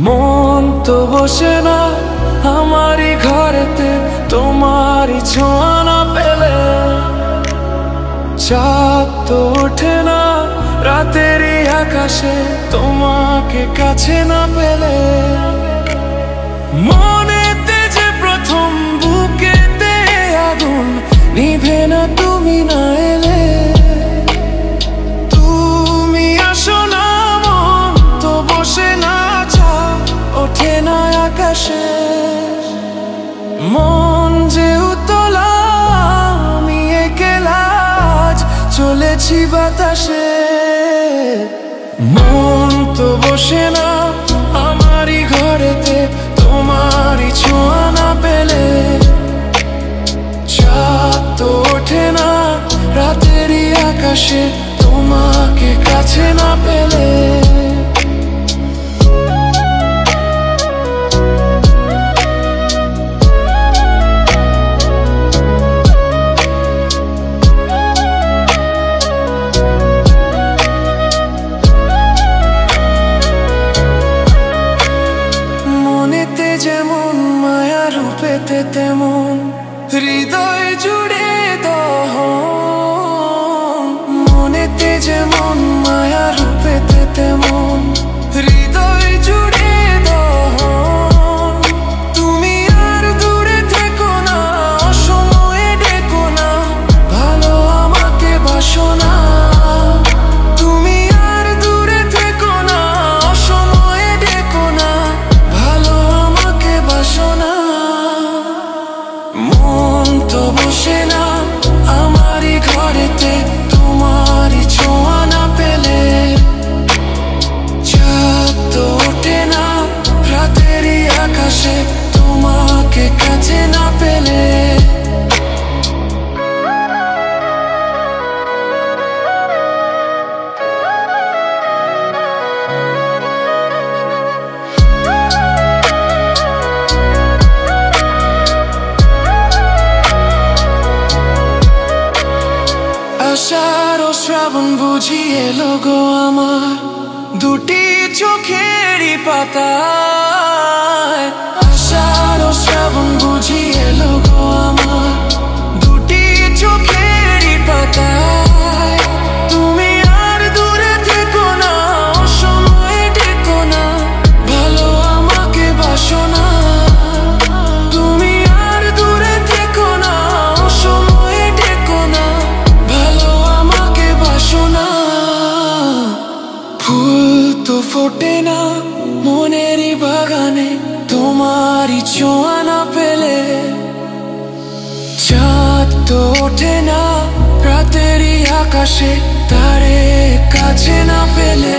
মন তো বসে না আমারই ঘরেতে তোমারই ছোঁয়া না পেলে, চাঁদ তো ওঠে না রাতেরই আকাশে তোমাকে কাছে না পেলে। মনেতে যে প্রথম বুকেতে আগুন নিভে না তুমি না এলে, তুমি আসো না মন তো বসে না চাঁদ ওঠে না আকাশে। মন যে উতলা আমি একলা আজ চলেছি বাতাসে। মন তো বসে না আমারই ঘরেতে তোমারই ছোঁয়া না পেলে, চাঁদ তো ওঠে না রাতেরই আকাশে তোমাকে কাছে না পেলে। মনেতে যেমন মায়া রূপেতে তেমন হৃদয় জুড়ে দহন। মনেতে যেমন মায়া রূপেতে তেমন হৃদয় জুড়ে দহন। তুমি আর দূরে থেকো না অসময়ে ডেকো না, ভালো আমাকে বাসো না। তুমি আর দূরে থেকো না অসময়ে ডেকো না, ভালো আমাকে বাসো না। মন তো বসে না আমারই ঘরেতে তোমারই ছোঁয়া না পেলে, চাঁদ তো ওঠে না রাতেরই আকাশে তোমাকে কাছে না পেলে। আষাঢ় ও শ্রাবণ বুঝি এলো গো আমার দুটি চোখেরই পাতায়। আষাঢ় ও শ্রাবণ বুঝি এলো গো আমার দুটি চোখেরই পাতায়। তুমি আর দূরে থেকো না অসময়ে ডেকো না, ভালো আমাকে বাসো না। তুমি আর দূরে থেকো না অসময়ে ডেকো না, ভালো আমাকে বাসো না। ফুল তো ফোটে না মনেরই বাগানে তোমারই ছোঁয়া না পেলে, চাঁদ তো ওঠে না রাতেরই আকাশে তারে কাছে না পেলে।